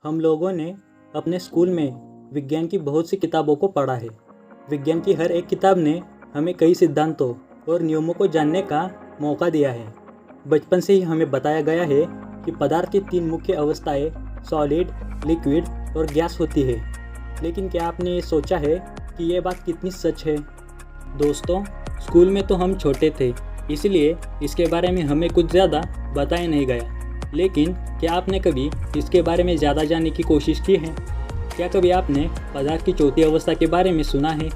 हम लोगों ने अपने स्कूल में विज्ञान की बहुत सी किताबों को पढ़ा है। विज्ञान की हर एक किताब ने हमें कई सिद्धांतों और नियमों को जानने का मौका दिया है। बचपन से ही हमें बताया गया है कि पदार्थ की तीन मुख्य अवस्थाएं सॉलिड, लिक्विड और गैस होती है। लेकिन क्या आपने ये सोचा है कि ये बात कितनी सच है? दोस्तों, स्कूल में तो हम छोटे थे, इसलिए इसके बारे में हमें कुछ ज़्यादा बताया नहीं गया। लेकिन क्या आपने कभी इसके बारे में ज़्यादा जानने की कोशिश की है? क्या कभी आपने पदार्थ की चौथी अवस्था के बारे में सुना है?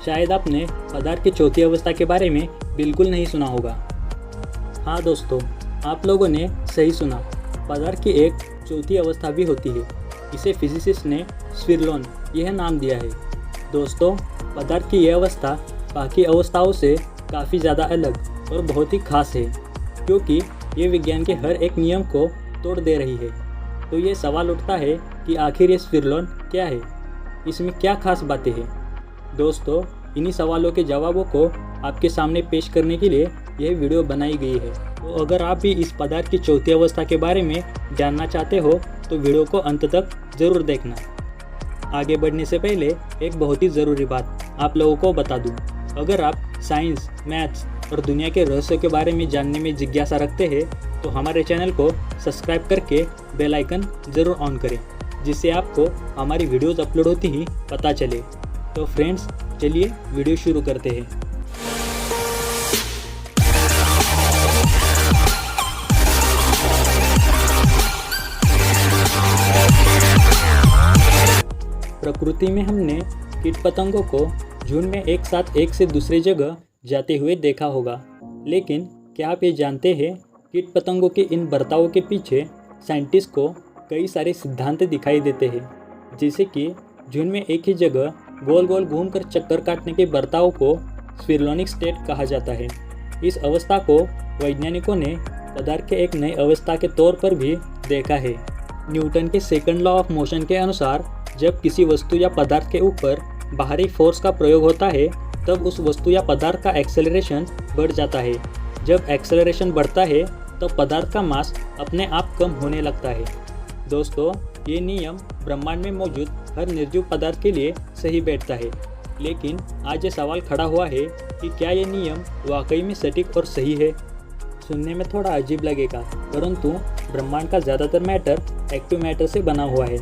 शायद आपने पदार्थ की चौथी अवस्था के बारे में बिल्कुल नहीं सुना होगा। हाँ दोस्तों, आप लोगों ने सही सुना। पदार्थ की एक चौथी अवस्था भी होती है। इसे फिजिसिस्ट ने स्विर्लोन यह नाम दिया है। दोस्तों, पदार्थ की यह अवस्था बाकी अवस्थाओं से काफ़ी ज़्यादा अलग और बहुत ही खास है, क्योंकि ये विज्ञान के हर एक नियम को तोड़ दे रही है। तो ये सवाल उठता है कि आखिर ये स्विर्लोन क्या है? इसमें क्या खास बातें हैं? दोस्तों, इन्हीं सवालों के जवाबों को आपके सामने पेश करने के लिए यह वीडियो बनाई गई है। तो अगर आप भी इस पदार्थ की चौथी अवस्था के बारे में जानना चाहते हो तो वीडियो को अंत तक ज़रूर देखना। आगे बढ़ने से पहले एक बहुत ही ज़रूरी बात आप लोगों को बता दूं। अगर आप साइंस, मैथ्स और दुनिया के रहस्यों के बारे में जानने में जिज्ञासा रखते हैं तो हमारे चैनल को सब्सक्राइब करके बेल आइकन ज़रूर ऑन करें, जिससे आपको हमारी वीडियोज़ अपलोड होती ही पता चले। तो फ्रेंड्स, चलिए वीडियो शुरू करते हैं। प्रकृति में हमने कीट पतंगों को झुंड में एक साथ एक से दूसरी जगह जाते हुए देखा होगा। लेकिन क्या आप ये जानते हैं कीट पतंगों के इन बर्तावों के पीछे साइंटिस्ट को कई सारे सिद्धांत दिखाई देते हैं, जैसे कि झुंड में एक ही जगह गोल गोल घूमकर चक्कर काटने के बर्ताव को स्विर्लोनिक स्टेट कहा जाता है। इस अवस्था को वैज्ञानिकों ने पदार्थ के एक नई अवस्था के तौर पर भी देखा है। न्यूटन के सेकंड लॉ ऑफ मोशन के अनुसार जब किसी वस्तु या पदार्थ के ऊपर बाहरी फोर्स का प्रयोग होता है तब उस वस्तु या पदार्थ का एक्सेलरेशन बढ़ जाता है। जब एक्सेलरेशन बढ़ता है तब पदार्थ का मास अपने आप कम होने लगता है। दोस्तों, ये नियम ब्रह्मांड में मौजूद हर निर्जीव पदार्थ के लिए सही बैठता है। लेकिन आज ये सवाल खड़ा हुआ है कि क्या ये नियम वाकई में सटीक और सही है? सुनने में थोड़ा अजीब लगेगा, परंतु ब्रह्मांड का ज़्यादातर मैटर एक्टिव मैटर से बना हुआ है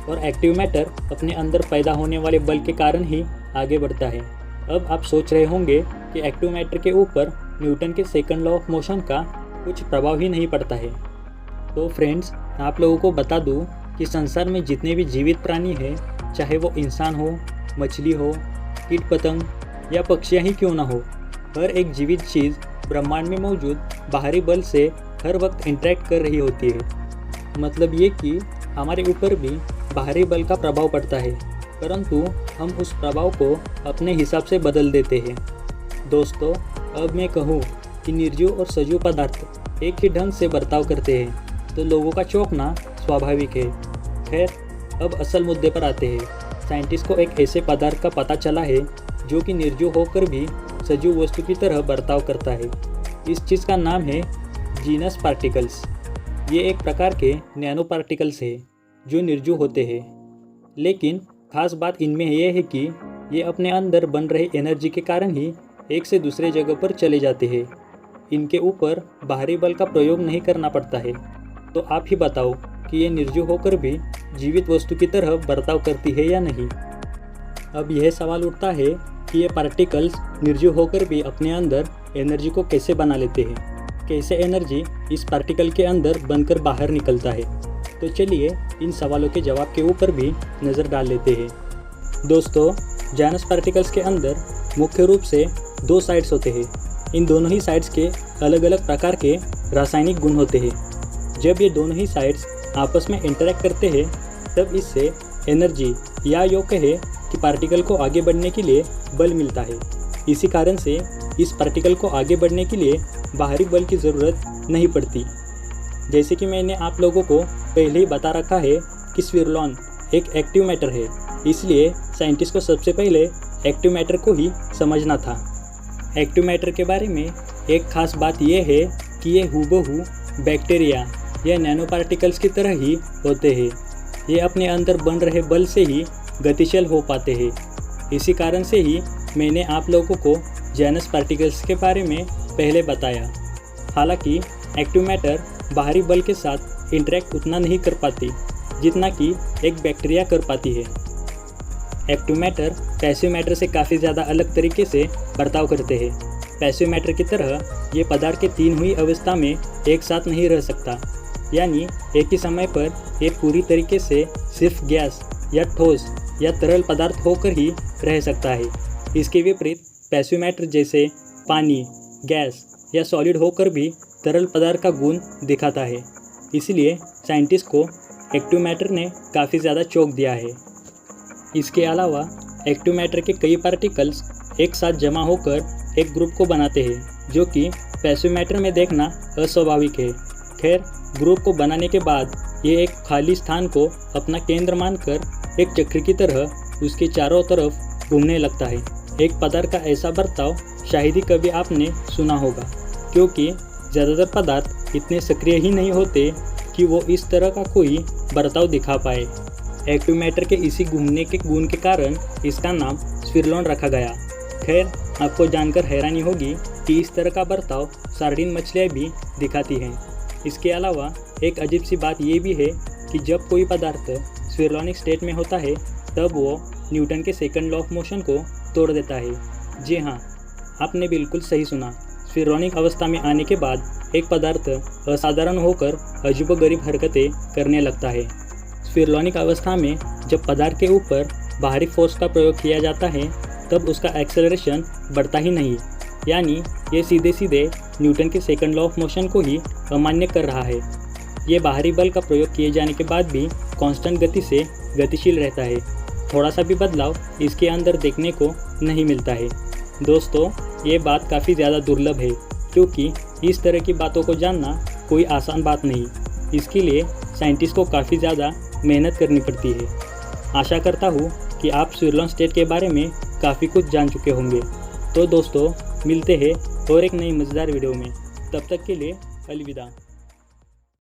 और एक्टिव मैटर अपने अंदर पैदा होने वाले बल के कारण ही आगे बढ़ता है। अब आप सोच रहे होंगे कि एक्टिव मैटर के ऊपर न्यूटन के सेकंड लॉ ऑफ मोशन का कुछ प्रभाव ही नहीं पड़ता है। तो फ्रेंड्स, आप लोगों को बता दूं कि संसार में जितने भी जीवित प्राणी हैं, चाहे वो इंसान हो, मछली हो, कीट पतंग या पक्षियाँ ही क्यों ना हो, हर एक जीवित चीज़ ब्रह्मांड में मौजूद बाहरी बल से हर वक्त इंटरेक्ट कर रही होती है। मतलब ये कि हमारे ऊपर भी बाहरी बल का प्रभाव पड़ता है, परंतु हम उस प्रभाव को अपने हिसाब से बदल देते हैं। दोस्तों, अब मैं कहूँ कि निर्जीव और सजीव पदार्थ एक ही ढंग से बर्ताव करते हैं तो लोगों का चौंकना स्वाभाविक है। खैर, अब असल मुद्दे पर आते हैं। साइंटिस्ट को एक ऐसे पदार्थ का पता चला है जो कि निर्जीव होकर भी सजीव वस्तु की तरह बर्ताव करता है। इस चीज़ का नाम है जीनस पार्टिकल्स। ये एक प्रकार के नैनो पार्टिकल्स है जो निर्जीव होते हैं, लेकिन खास बात इनमें यह है कि ये अपने अंदर बन रहे एनर्जी के कारण ही एक से दूसरे जगह पर चले जाते हैं। इनके ऊपर बाहरी बल का प्रयोग नहीं करना पड़ता है। तो आप ही बताओ कि ये निर्जीव होकर भी जीवित वस्तु की तरह बर्ताव करती है या नहीं? अब यह सवाल उठता है कि ये पार्टिकल्स निर्जीव होकर भी अपने अंदर एनर्जी को कैसे बना लेते हैं? कैसे एनर्जी इस पार्टिकल के अंदर बनकर बाहर निकलता है? तो चलिए इन सवालों के जवाब के ऊपर भी नज़र डाल लेते हैं। दोस्तों, जीनस पार्टिकल्स के अंदर मुख्य रूप से दो साइड्स होते हैं। इन दोनों ही साइड्स के अलग अलग प्रकार के रासायनिक गुण होते हैं। जब ये दोनों ही साइड्स आपस में इंटरेक्ट करते हैं तब इससे एनर्जी या यूँ कहे कि पार्टिकल को आगे बढ़ने के लिए बल मिलता है। इसी कारण से इस पार्टिकल को आगे बढ़ने के लिए बाहरी बल की ज़रूरत नहीं पड़ती। जैसे कि मैंने आप लोगों को पहले ही बता रखा है कि स्विर्लोन एक एक्टिव मैटर है, इसलिए साइंटिस्ट को सबसे पहले एक्टिव मैटर को ही समझना था। एक्टिव मैटर के बारे में एक खास बात यह है कि ये हूबहू बैक्टीरिया या नैनो पार्टिकल्स की तरह ही होते हैं। ये अपने अंदर बन रहे बल से ही गतिशील हो पाते हैं। इसी कारण से ही मैंने आप लोगों को जैनस पार्टिकल्स के बारे में पहले बताया। हालांकि एक्टिव मैटर बाहरी बल के साथ इंटरेक्ट उतना नहीं कर पाती जितना कि एक बैक्टीरिया कर पाती है। एक्टिव मैटर पैसिव मैटर से काफ़ी ज़्यादा अलग तरीके से बर्ताव करते हैं। पैसिव मैटर की तरह ये पदार्थ के 3 हुई अवस्था में एक साथ नहीं रह सकता, यानी एक ही समय पर ये पूरी तरीके से सिर्फ गैस या ठोस या तरल पदार्थ होकर ही रह सकता है। इसके विपरीत पैसिव मैटर जैसे पानी, गैस या सॉलिड होकर भी तरल पदार्थ का गुण दिखाता है। इसलिए साइंटिस्ट को एक्टिव मैटर ने काफ़ी ज़्यादा चौंक दिया है। इसके अलावा एक्टिव मैटर के कई पार्टिकल्स एक साथ जमा होकर एक ग्रुप को बनाते हैं, जो कि पैसिव मैटर में देखना अस्वाभाविक है। खैर, ग्रुप को बनाने के बाद ये एक खाली स्थान को अपना केंद्र मानकर एक चक्र की तरह उसके चारों तरफ घूमने लगता है। एक पदार्थ का ऐसा बर्ताव शायद ही कभी आपने सुना होगा, क्योंकि ज़्यादातर पदार्थ इतने सक्रिय ही नहीं होते कि वो इस तरह का कोई बर्ताव दिखा पाए। एक्टिव मैटर के इसी घूमने के गुण के कारण इसका नाम स्विर्लोन रखा गया। खैर, आपको जानकर हैरानी होगी कि इस तरह का बर्ताव सार्डिन मछलियाँ भी दिखाती हैं। इसके अलावा एक अजीब सी बात ये भी है कि जब कोई पदार्थ स्विर्लोनिक स्टेट में होता है तब वो न्यूटन के सेकंड लॉ ऑफ मोशन को तोड़ देता है। जी हाँ, आपने बिल्कुल सही सुना। स्विर्लोनिक अवस्था में आने के बाद एक पदार्थ असाधारण होकर अजीबोगरीब हरकतें करने लगता है। स्विर्लोनिक अवस्था में जब पदार्थ के ऊपर बाहरी फोर्स का प्रयोग किया जाता है तब उसका एक्सेलरेशन बढ़ता ही नहीं, यानी ये सीधे सीधे न्यूटन के सेकंड लॉ ऑफ मोशन को ही अमान्य कर रहा है। ये बाहरी बल का प्रयोग किए जाने के बाद भी कांस्टेंट गति से गतिशील रहता है। थोड़ा सा भी बदलाव इसके अंदर देखने को नहीं मिलता है। दोस्तों, ये बात काफ़ी ज़्यादा दुर्लभ है, क्योंकि इस तरह की बातों को जानना कोई आसान बात नहीं। इसके लिए साइंटिस्ट को काफ़ी ज़्यादा मेहनत करनी पड़ती है। आशा करता हूँ कि आप स्विर्लोन स्टेट के बारे में काफ़ी कुछ जान चुके होंगे। तो दोस्तों, मिलते हैं और एक नई मज़ेदार वीडियो में। तब तक के लिए अलविदा।